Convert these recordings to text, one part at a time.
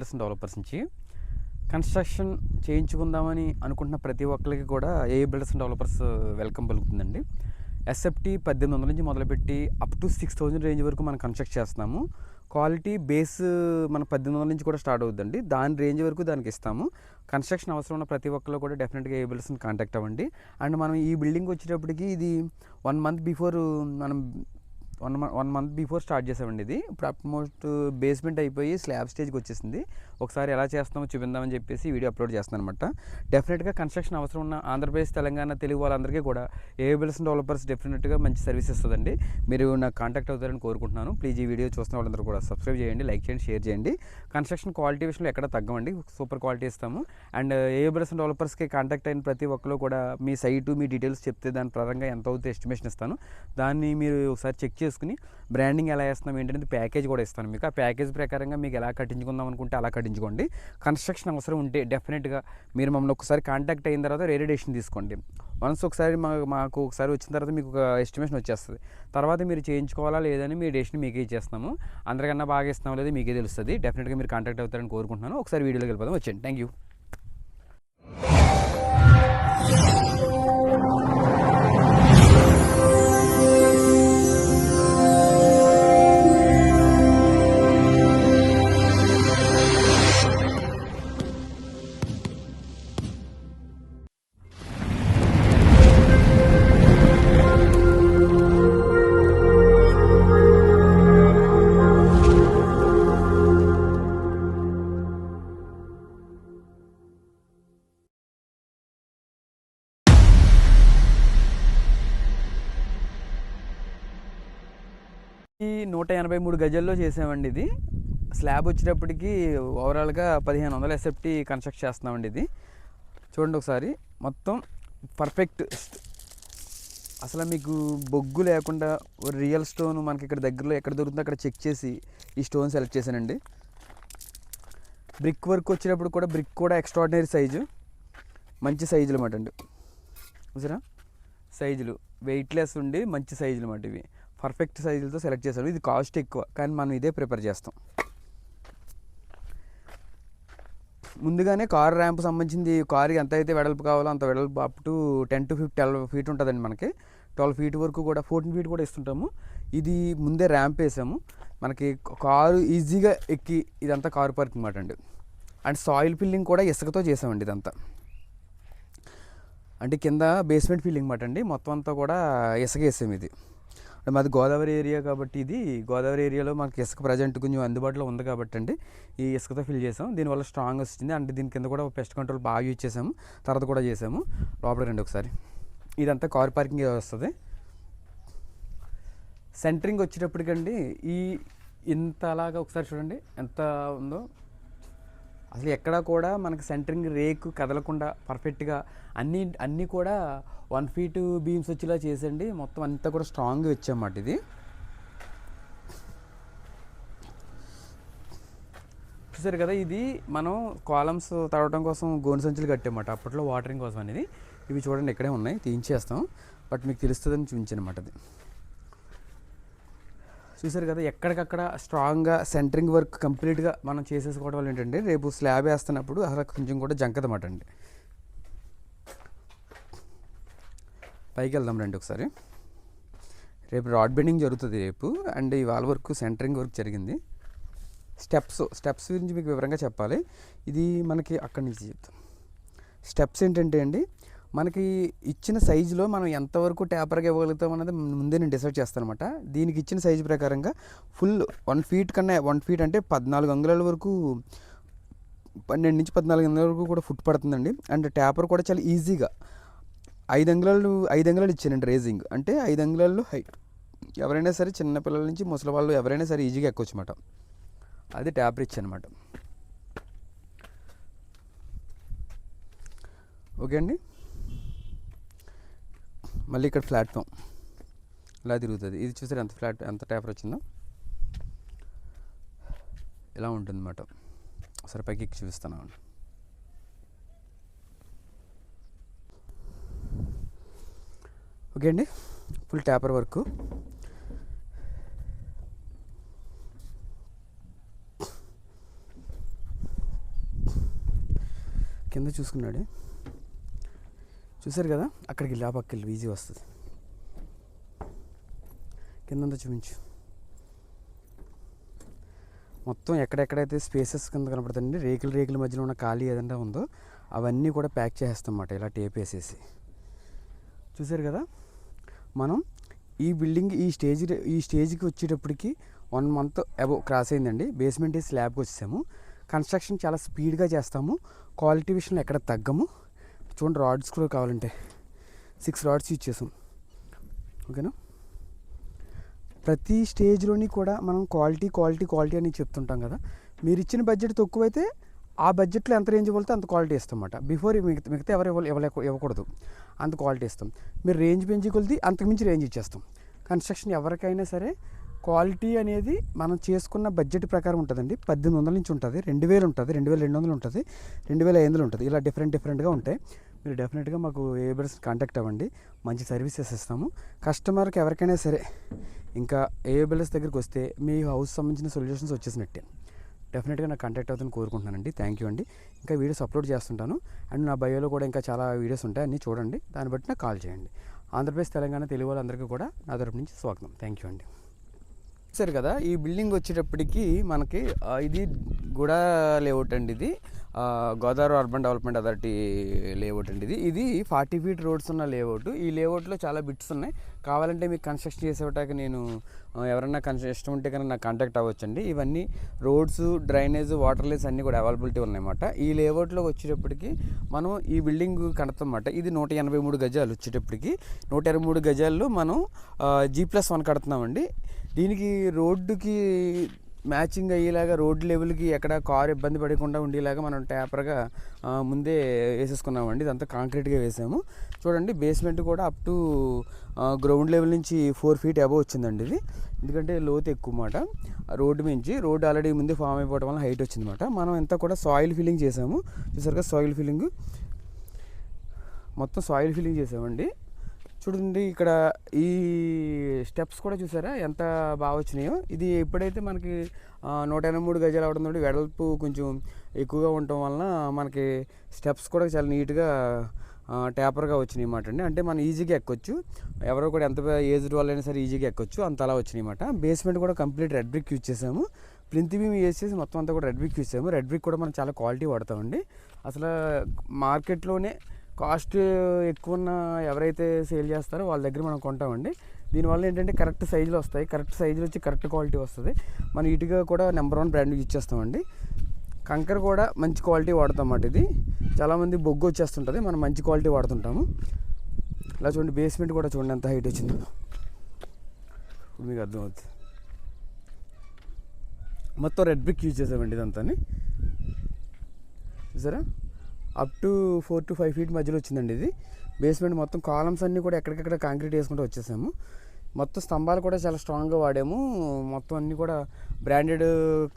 Builders and developers నుంచి construction చేయించుకుందామని అనుకుంటున్న ప్రతి ఒక్కరికి కూడా AA builders and developers welcome పలుకుతుందండి. ఎస్ఎఫ్టీ 1800 నుంచి మొదలుపెట్టి అప్ టు 6000 రేంజ్ వరకు మనం కన్స్ట్రక్ట్ చేస్తున్నాము. క్వాలిటీ బేస్ మన 1800 నుంచి కూడా స్టార్ట్ అవుతుందండి. దాని రేంజ్ వరకు దానికి ఇస్తాము. కన్స్ట్రక్షన్ అవసరం ఉన్న ప్రతి ఒక్కరు కూడా డెఫినెట్గా ఏఏ బిల్డర్స్ని కాంటాక్ట్ అవ్వండి. అండ్ మనం ఈ బిల్డింగ్ వచ్చేటప్పటికి ఇది 1 మంత్ బిఫోర్ మనం 1 మంత్ బిఫోర్ స్టార్ట్ చేసామండి. ఇది ఇప్పుడు ఆల్మోస్ట్ బేస్మెంట్ అయిపోయి స్లాబ్ స్టేజ్కి వచ్చేసింది. ఒకసారి ఎలా చేస్తామో చూపిందామని చెప్పేసి వీడియో అప్లోడ్ చేస్తున్నాను అనమాట. డెఫినెట్గా కన్స్ట్రక్షన్ అవసరం ఉన్న ఆంధ్రప్రదేశ్, తెలంగాణ, తెలుగు వాళ్ళందరికీ కూడా ఏఏ బిల్డర్స్ అండ్ డెవలపర్స్ డెఫినెట్గా మంచి సర్వీస్ ఇస్తుందండి. మీరు నాకు కాంటాక్ట్ అవుతారని కోరుకుంటున్నాను. ప్లీజ్ ఈ వీడియో చూస్తున్న వాళ్ళందరూ కూడా సబ్స్క్రైబ్ చేయండి, లైక్ చేయండి, షేర్ చేయండి. కన్స్ట్రక్షన్ క్వాలిటీ విషయంలో ఎక్కడ తగ్గమండి, సూపర్ క్వాలిటీ ఇస్తాము. అండ్ ఏఏ బిల్డర్స్ అండ్ డెవలపర్స్కి కాంటాక్ట్ అయిన ప్రతి ఒక్కరు కూడా మీ సైటు, మీ డీటెయిల్స్ చెప్తే దాని పరంగా ఎంత అవుతుందో ఎస్టిమేషన్ ఇస్తాను. దాన్ని మీరు ఒకసారి చెక్ చేసుకుని బ్రాండింగ్ ఎలా వేస్తున్నాం ఏంటంటే ప్యాకేజ్ కూడా ఇస్తాను మీకు. ఆ ప్యాకేజ్ ప్రకారంగా మీకు ఎలా కట్టించుకుందాం అనుకుంటే అలా కట్టించుకోండి. కన్స్ట్రక్షన్ అవసరం ఉంటే డెఫినెట్గా మీరు మమ్మల్ని ఒకసారి కాంటాక్ట్ అయిన తర్వాత వేరే డెసిషన్ తీసుకోండి. వన్స్ ఒకసారి మాకు ఒకసారి వచ్చిన తర్వాత మీకు ఒక ఎస్టిమేషన్ వచ్చేస్తుంది. తర్వాత మీరు చేయించుకోవాలా లేదని మీ డెసిషన్ మీకే ఇచ్చేస్తాము. అందరికన్నా బాగా ఇస్తాం లేదు మీకే తెలుస్తుంది. డెఫినెట్గా మీరు కాంటాక్ట్ అవుతారని కోరుకుంటున్నాను. ఒకసారి వీడియోలోకి వెళ్ళిపోదాం, వచ్చేయండి. Thank you. ఈ 183 గజాల్లో చేసామండి. ఇది స్లాబ్ వచ్చేటప్పటికి ఓవరాల్గా 1500 ఎస్ఎఫ్టీ కన్స్ట్రక్ట్ చేస్తున్నామండి. ఇది చూడండి ఒకసారి, మొత్తం పర్ఫెక్ట్. అసలు మీకు బొగ్గు లేకుండా రియల్ స్టోన్ మనకి ఇక్కడ దగ్గరలో ఎక్కడ దొరుకుతుందో అక్కడ చెక్ చేసి ఈ స్టోన్ సెలెక్ట్ చేశానండి. బ్రిక్ వర్క్ వచ్చేటప్పుడు కూడా బ్రిక్ కూడా ఎక్స్ట్రాడినరీ సైజు, మంచి సైజులు అన్నమాట అండి. చూసారా సైజులు, వెయిట్లెస్ ఉండి మంచి సైజులు అన్నమాట. ఇవి పర్ఫెక్ట్ సైజులతో సెలెక్ట్ చేశాను. ఇది కాస్ట్ ఎక్కువ కానీ మనం ఇదే ప్రిపేర్ చేస్తాం. ముందుగానే కార్ ర్యాంప్ సంబంధించింది, కారు ఎంత అయితే వెడల్పు కావాలో అంత వెడల్పు అప్ టు 10 to 12 ఫీట్ ఉంటుందండి. మనకి 12 ఫీట్ వరకు కూడా 14 ఫీట్ కూడా ఇస్తుంటాము. ఇది ముందే ర్యాంప్ వేసాము, మనకి కారు ఈజీగా ఎక్కి ఇదంతా కారు పార్కింగ్ మాట అండి. అండ్ సాయిల్ ఫిల్లింగ్ కూడా ఇసుకతో చేసామండి. ఇదంతా అంటే కింద బేస్మెంట్ ఫిల్లింగ్ మాట అండి. మొత్తం అంతా కూడా ఇసుక వేసాము. ఇది మాది గోదావరి ఏరియా కాబట్టి ఇది గోదావరి ఏరియాలో మనకి ఇసుక ప్రజెంట్ కొంచెం అందుబాటులో ఉంది కాబట్టి అండి ఈ ఇసుకతో ఫిల్ చేసాం. దీనివల్ల స్ట్రాంగ్ వచ్చింది. అంటే దీని కింద కూడా పెస్ట్ కంట్రోల్ బాగా యూజ్ చేసాము. తర్వాత కూడా చేసాము. లోపల రండి ఒకసారి. ఇదంతా కార్ పార్కింగ్ వస్తుంది. సెంటరింగ్ వచ్చేటప్పటికండి ఈ ఇంత అలాగా ఒకసారి చూడండి ఎంత ఉందో. అసలు ఎక్కడా కూడా మనకి సెంటరింగ్ రేకు కదలకుండా పర్ఫెక్ట్గా అన్నీ కూడా 1 ఫీట్ బీమ్స్ వచ్చేలా చేసండి. మొత్తం అంతా కూడా స్ట్రాంగ్గా వచ్చామాట. ఇది చూసారు కదా, ఇది మనం కాలమ్స్ తడవడం కోసం గోను సంచులు కట్టామాట అప్పట్లో వాటరింగ్ కోసం అనేది. ఇవి చూడండి ఇక్కడే ఉన్నాయి, తీయించేస్తాం. బట్ మీకు తెలుస్తుందని చూపించానమాట. అది చూసారు కదా, ఎక్కడికక్కడ స్ట్రాంగ్గా సెంటరింగ్ వర్క్ కంప్లీట్గా మనం చేసేసుకోవడం వల్ల ఏంటంటే రేపు స్లాబ్ వేస్తున్నప్పుడు అసలు కొంచెం కూడా జంకదన్నమాట అండి. పైకి వెళ్దాం రండి ఒకసారి. రేపు రాడ్ బెండింగ్ జరుగుతుంది రేపు. అండ్ ఇవాళ వరకు సెంటరింగ్ వర్క్ జరిగింది. స్టెప్స్ గురించి మీకు వివరంగా చెప్పాలి. ఇది మనకి అక్కడి నుంచి చెప్తాం. స్టెప్స్ ఏంటంటే అండి, మనకి ఇచ్చిన సైజులో మనం ఎంతవరకు ట్యాపర్గా ఇవ్వగలుగుతాం అన్నది ముందే నేను డిసైడ్ చేస్తాను అనమాట. దీనికి ఇచ్చిన సైజు ప్రకారంగా ఫుల్ 1 ఫీట్ కన్నా 1 ఫీట్ అంటే 14 అంగుళాల వరకు, 12 నుంచి 14 అంగుళాల వరకు కూడా ఫుట్ పడుతుందండి. అండ్ ట్యాపర్ కూడా చాలా ఈజీగా 5 అంగుళాలు ఇచ్చానండి రేజింగ్. అంటే 5 అంగుళాల్లో హైట్ ఎవరైనా సరే, చిన్నపిల్లల నుంచి ముసలి వాళ్ళు ఎవరైనా సరే ఈజీగా ఎక్కొచ్చు అనమాట. అది ట్యాపర్ ఇచ్చానమాట. ఓకే అండి. మళ్ళీ ఇక్కడ ప్లాట్ఫామ్ ఇలా తిరుగుతుంది. ఇది చూసారు ఎంత ట్యాపర్ వచ్చిందో. ఇలా ఉంటుంది అన్నమాట. ఒకసారి పైకి ఎక్కి చూపిస్తాను. ఓకే అండి, ఫుల్ ట్యాపర్ వర్క్. కింద చూసుకున్నాడు, చూసారు కదా, అక్కడికి వెళ్ళి ఆ పక్కకి వెళ్ళి ఈజీ వస్తుంది. కిందంతా చూపించు. మొత్తం ఎక్కడెక్కడైతే స్పేసెస్ కింద కనపడుతుందండి, రేకుల మధ్యలో ఉన్న ఖాళీ ఏదైనా ఉందో అవన్నీ కూడా ప్యాక్ చేసేస్తాం అన్నమాట, ఇలా టేప్ వేసేసి. చూసారు కదా, మనం ఈ బిల్డింగ్ ఈ స్టేజ్కి వచ్చేటప్పటికి 1 month అబోవ్ క్రాస్ అయిందండి. బేస్మెంట్ వేసి స్లాబ్కి వచ్చేసాము. కన్స్ట్రక్షన్ చాలా స్పీడ్గా చేస్తాము, క్వాలిటీ విషయంలో ఎక్కడ తగ్గము. చూడండి, రాడ్స్ కూడా కావాలంటే 6 రాడ్స్ యూజ్ చేసాం. ఓకేనా, ప్రతి స్టేజ్లోని కూడా మనం క్వాలిటీ అని చెప్తుంటాం కదా. మీరు ఇచ్చిన బడ్జెట్ తక్కువైతే ఆ బడ్జెట్లో ఎంత రేంజ్ ఇవ్వాలితే అంత క్వాలిటీ ఇస్తాం అన్నమాట. బిఫోర్ మిగతా ఎవరు ఇవ్వకూడదు, అంత క్వాలిటీ ఇస్తాం. మీరు రేంజ్ పెంచి కొలిది అంతకుమించి రేంజ్ ఇచ్చేస్తాం. కన్స్ట్రక్షన్ ఎవరికైనా సరే క్వాలిటీ అనేది మనం చేసుకున్న బడ్జెట్ ప్రకారం ఉంటుందండి. 1800 నుంచి ఉంటుంది, 2000 ఉంటుంది, 2200 ఉంటుంది, 2500 ఉంటుంది. ఇలా డిఫరెంట్గా ఉంటాయి. మీరు డెఫినెట్గా మాకు ఏబిల్డర్స్ కాంటాక్ట్ అవ్వండి, మంచి సర్వీసెస్ ఇస్తాము. కస్టమర్కి ఎవరికైనా సరే ఇంకా ఏబిల్డర్స్ దగ్గరికి వస్తే మీ హౌస్ సంబంధించిన సొల్యూషన్స్ వచ్చేసినట్టే. డెఫినెట్గా నాకు కాంటాక్ట్ అవుతుందని కోరుకుంటున్నానండి. థ్యాంక్ యూ అండి. ఇంకా వీడియోస్ అప్లోడ్ చేస్తుంటాను, అండ్ నా బయోలో కూడా ఇంకా చాలా వీడియోస్ ఉంటాయి, అన్నీ చూడండి. దాన్ని బట్టి నాకు కాల్ చేయండి. ఆంధ్రప్రదేశ్, తెలంగాణ, తెలుగు వాళ్ళందరికీ కూడా నా తరపు నుంచి స్వాగతం. థ్యాంక్ యూ అండి. సరే కదా, ఈ బిల్డింగ్ వచ్చేటప్పటికి మనకి ఇది గూడా లేఅవుట్ అండి. ఇది Godavari urban development authority layout అండి. ఇది 40 feet రోడ్స్ ఉన్న లేఅవుట్. ఈ లేఅవుట్లో చాలా బిట్స్ ఉన్నాయి. కావాలంటే మీకు కన్స్ట్రక్షన్ చేసేటాక నేను ఎవరన్నా ఇష్టం ఉంటే కనుక నాకు కాంటాక్ట్ అవ్వచ్చండి. ఇవన్నీ రోడ్స్, డ్రైనేజ్, వాటర్ లైన్స్ అన్నీ కూడా అవైలబిలిటీ ఉన్నాయన్నమాట. ఈ లేఅవుట్లోకి వచ్చేటప్పటికి మనం ఈ బిల్డింగ్ కడతామన్నమాట. ఇది 183 గజాలు. వచ్చేటప్పటికి 123 గజాల్లో మనం G+1 కడుతున్నామండి. దీనికి రోడ్డుకి మ్యాచింగ్ అయ్యేలాగా, రోడ్ లెవెల్కి ఎక్కడ కారు ఇబ్బంది పడకుండా ఉండేలాగా మనం ట్యాపర్గా ముందే వేసేసుకున్నామండి. ఇదంతా కాంక్రీట్గా వేసాము. చూడండి, బేస్మెంట్ కూడా అప్ టు గ్రౌండ్ లెవెల్ నుంచి 4 feet అబోవ్ వచ్చిందండి. ఇది ఎందుకంటే లోతు ఎక్కువ మాట. రోడ్డు ఆల్రెడీ ముందే ఫామ్ అయిపోవడం వల్ల హైట్ వచ్చిందన్నమాట. మనం అంతా కూడా సాయిల్ ఫిల్లింగ్ చేసాము. చూసారుగా, సాయిల్ ఫిల్లింగ్, మొత్తం సాయిల్ ఫిల్లింగ్ చేసామండి. చూడండి, ఇక్కడ ఈ స్టెప్స్ కూడా చూసారా ఎంత బాగా వచ్చినాయో. ఇది ఎప్పుడైతే మనకి 183 గజాలు అవడం తోటి వెడల్పు కొంచెం ఎక్కువగా ఉండటం వలన మనకి స్టెప్స్ కూడా చాలా నీట్గా ట్యాపర్గా వచ్చినాయి అన్నమాట అండి. అంటే మనం ఈజీగా ఎక్కొచ్చు, ఎవరో కూడా ఎంత ఏజ్డ్ వాళ్ళైనా సరే ఈజీగా ఎక్కొచ్చు, అంత అలా వచ్చినాయి అన్నమాట. బేస్మెంట్ కూడా కంప్లీట్ రెడ్ బ్రిక్ యూజ్ చేసాము. ప్లింత్ బీమ్ వేసేసి మొత్తం అంతా కూడా రెడ్ బ్రిక్ యూజ్ చేసాము. రెడ్ బ్రిక్ కూడా మనం చాలా క్వాలిటీ వాడతామండి. అసలు మార్కెట్లోనే కాస్ట్ ఎక్కువ ఉన్న ఎవరైతే సేల్ చేస్తారో వాళ్ళ దగ్గర మనం కొంటామండి. దీనివల్ల ఏంటంటే కరెక్ట్ సైజులో వస్తాయి, కరెక్ట్ సైజులో వచ్చి కరెక్ట్ క్వాలిటీ వస్తుంది. మన ఇటుగా కూడా నెంబర్ 1 బ్రాండ్ యూజ్ చేస్తామండి. కంకర కూడా మంచి క్వాలిటీ వాడతాం అన్నమాట. ఇది చాలామంది బొగ్గు వచ్చేస్తుంటుంది, మనం మంచి క్వాలిటీ వాడుతుంటాము. ఇలా చూడండి, బేస్మెంట్ కూడా చూడండి ఎంత హైట్ వచ్చిందో, ఇప్పుడు మీకు అర్థమవుతుంది. మొత్తం రెడ్ బ్రిక్ యూజ్ చేసామండి ఇదంతా. చూసారా, అప్ టు 4 to 5 feet మధ్యలో వచ్చిందండి ఇది. బేస్మెంట్ మొత్తం కాలమ్స్ అన్నీ కూడా ఎక్కడికక్కడ కాంక్రీట్ వేసుకుంటూ వచ్చేసాము. మొత్తం స్తంభాలు కూడా చాలా స్ట్రాంగ్గా వాడాము. మొత్తం అన్నీ కూడా బ్రాండెడ్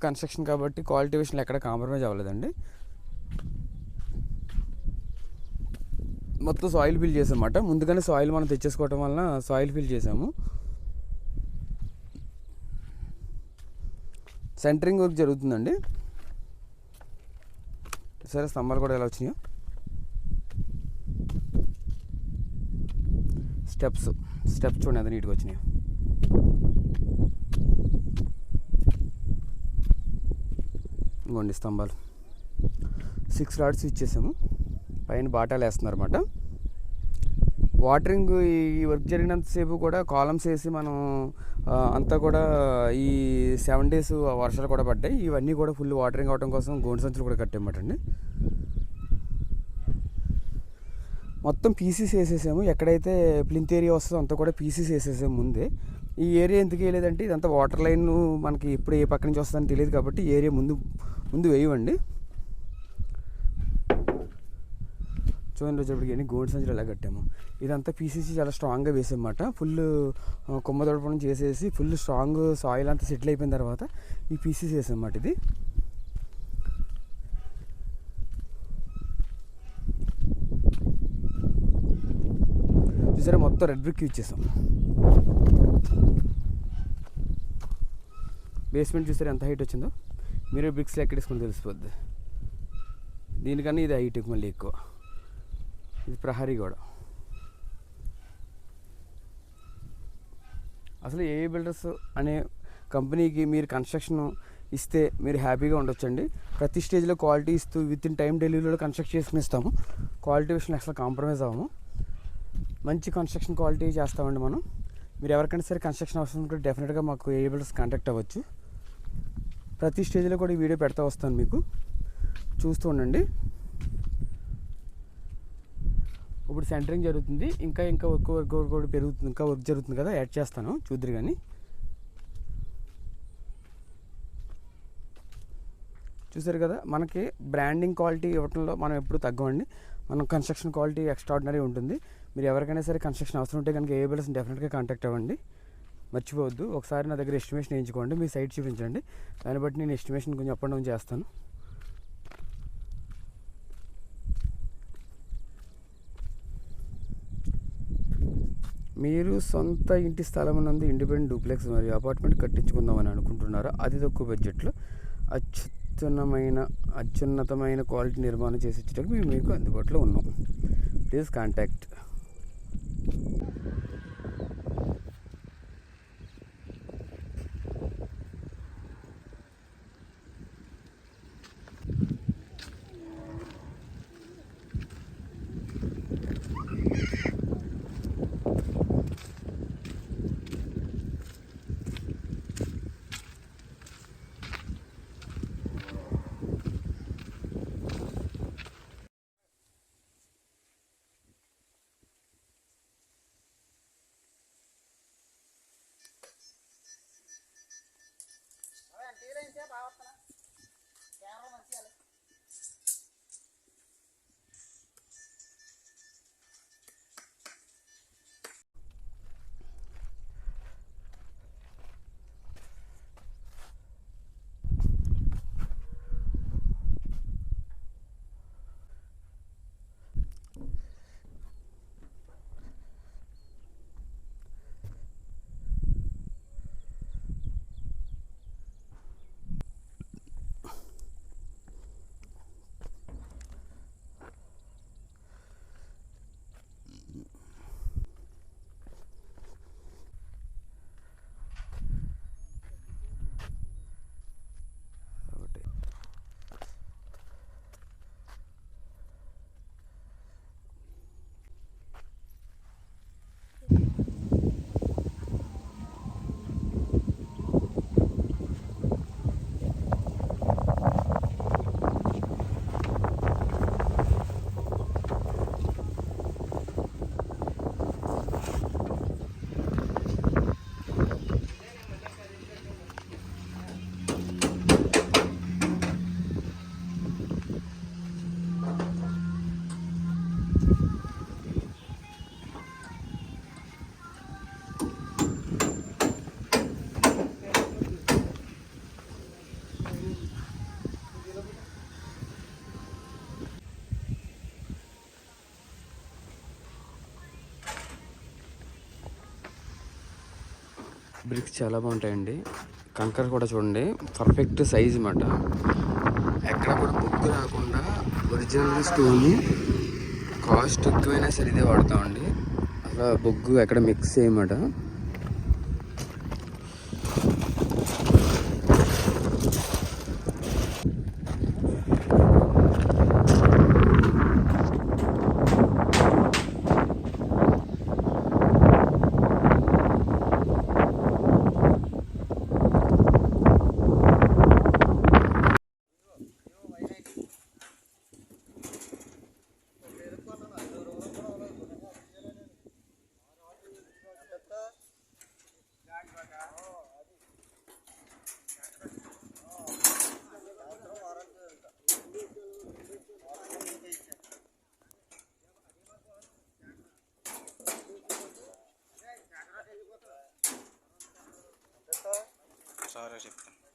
కన్స్ట్రక్షన్ కాబట్టి క్వాలిటీ విషయంలో ఎక్కడ కాంప్రమైజ్ అవ్వలేదండి. మొత్తం సాయిల్ ఫిల్ చేసామన్నమాట. ముందుగానే సాయిల్ మనం తెచ్చేసుకోవటం వలన సాయిల్ ఫిల్ చేసాము. సెంటరింగ్ వర్క్ జరుగుతుందండి. సరే, స్తంభాలు కూడా ఎలా వచ్చినాయో. స్టెప్స్ చూడండి ఎంత నీట్గా వచ్చినాయో. ఇంకోండి స్తంభాలు 6 రాడ్స్ ఇచ్చేసాము. పైన బాటాలు వేస్తున్నారు అన్నమాట. వాటరింగ్ ఈ వర్క్ జరిగినంతసేపు కూడా కాలమ్స్ వేసి మనం అంతా కూడా ఈ 7 days వర్షాలు కూడా పడ్డాయి. ఇవన్నీ కూడా ఫుల్ వాటరింగ్ అవడం కోసం గోండు సంచులు కూడా కట్టామన్నమాట అండి. మొత్తం పీసీస్ వేసేసాము. ఎక్కడైతే ప్లింత్ ఏరియా వస్తుందో అంతా కూడా పీసీస్ వేసేసాము ముందే. ఈ ఏరియా ఎందుకు వేయలేదంటే ఇదంతా వాటర్ లైన్ మనకి ఎప్పుడు ఏ పక్క నుంచి వస్తుందని తెలియదు కాబట్టి ఏరియా ముందు వేయవండి. చూడండి, వచ్చేప్పటికి ఎన్ని గోల్డ్ సంచులు ఎలా కట్టాము. ఇదంతా పీసీసీ చాలా స్ట్రాంగ్గా వేసామన్నమాట. ఫుల్ కొమ్మ దొడప నుంచి వేసేసి ఫుల్ స్ట్రాంగ్ సాయిల్ అంతా సెటిల్ అయిపోయిన తర్వాత ఈ పీసీసీ వేసామన్నమాట. ఇది చూసారా, మొత్తం రెడ్ బ్రిక్ యూజ్ చేసాం. బేస్మెంట్ చూసారా ఎంత హైట్ వచ్చిందో. మీరు బ్రిక్స్లో ఎక్కడేసుకొని తెలిసిపోద్ది. దీనికన్నా ఇది హైటెక్ మళ్ళీ ఎక్కువ. ఇది ప్రహరీ గోడ. అసలు ఏఏ బిల్డర్స్ అనే కంపెనీకి మీరు కన్స్ట్రక్షన్ ఇస్తే మీరు హ్యాపీగా ఉండొచ్చండి. ప్రతి స్టేజ్లో క్వాలిటీ ఇస్తూ విత్ ఇన్ టైం డెలివరీలో కన్స్ట్రక్ట్ చేసుకుని ఇస్తాము. క్వాలిటీ విషయంలో అసలు కాంప్రమైజ్ అవ్వము. మంచి కన్స్ట్రక్షన్ క్వాలిటీ చేస్తామండి మనం. మీరు ఎవరికైనా సరే కన్స్ట్రక్షన్ అవసరం ఉంటే డెఫినెట్గా మాకు ఏఏ బిల్డర్స్ కాంటాక్ట్ అవ్వచ్చు. ప్రతి స్టేజ్లో కూడా ఈ వీడియో పెడతా వస్తాను, మీకు చూస్తూ ఉండండి. ఇప్పుడు సెంటరింగ్ జరుగుతుంది, ఇంకా వర్క్ కూడా పెరుగుతుంది, ఇంకా వర్క్ జరుగుతుంది కదా, యాడ్ చేస్తాను చూద్దరు. కానీ చూసారు కదా, మనకి బ్రాండింగ్ క్వాలిటీ ఇవ్వడంలో మనం ఎప్పుడు తగ్గమండి. మనం కన్స్ట్రక్షన్ క్వాలిటీ ఎక్స్ట్రాడినరీ ఉంటుంది. మీరు ఎవరికైనా సరే కన్స్ట్రక్షన్ అవసరం ఉంటే కనుక ఏఏ బిల్డర్స్ని డెఫినెట్గా కాంటాక్ట్ అవ్వండి. మర్చిపోవద్దు. ఒకసారి నా దగ్గర ఎస్టిమేషన్ వేయించుకోండి, మీ సైట్ చూపించండి, దాన్ని బట్టి నేను ఎస్టిమేషన్ కొంచెం అప్ అండ్ డౌన్ చేస్తాను. మీరు సొంత ఇంటి స్థలం ఉన్నందు ఇండిపెండెంట్ డూప్లెక్స్ మరియు అపార్ట్మెంట్ కట్టించుకుందామని అనుకుంటున్నారా? అతి తక్కువ బడ్జెట్లో అత్యున్నతమైన క్వాలిటీ నిర్మాణం చేసి ఇచ్చడానికి మేము మీకు అందుబాటులో ఉన్నాం. Please contact. బ్రిక్స్ చాలా బాగుంటాయండి. కంకర కూడా చూడండి, పర్ఫెక్ట్ సైజ్ అన్నమాట. ఎక్కడ కూడా బొగ్గు రాకుండా ఒరిజినల్ స్టోన్. కాస్ట్ ఎక్కువైనా సరే ఇదే వాడతామండి. అసలు బొగ్గు ఎక్కడ మిక్స్ చేయమాట. సారే చెప్తాను.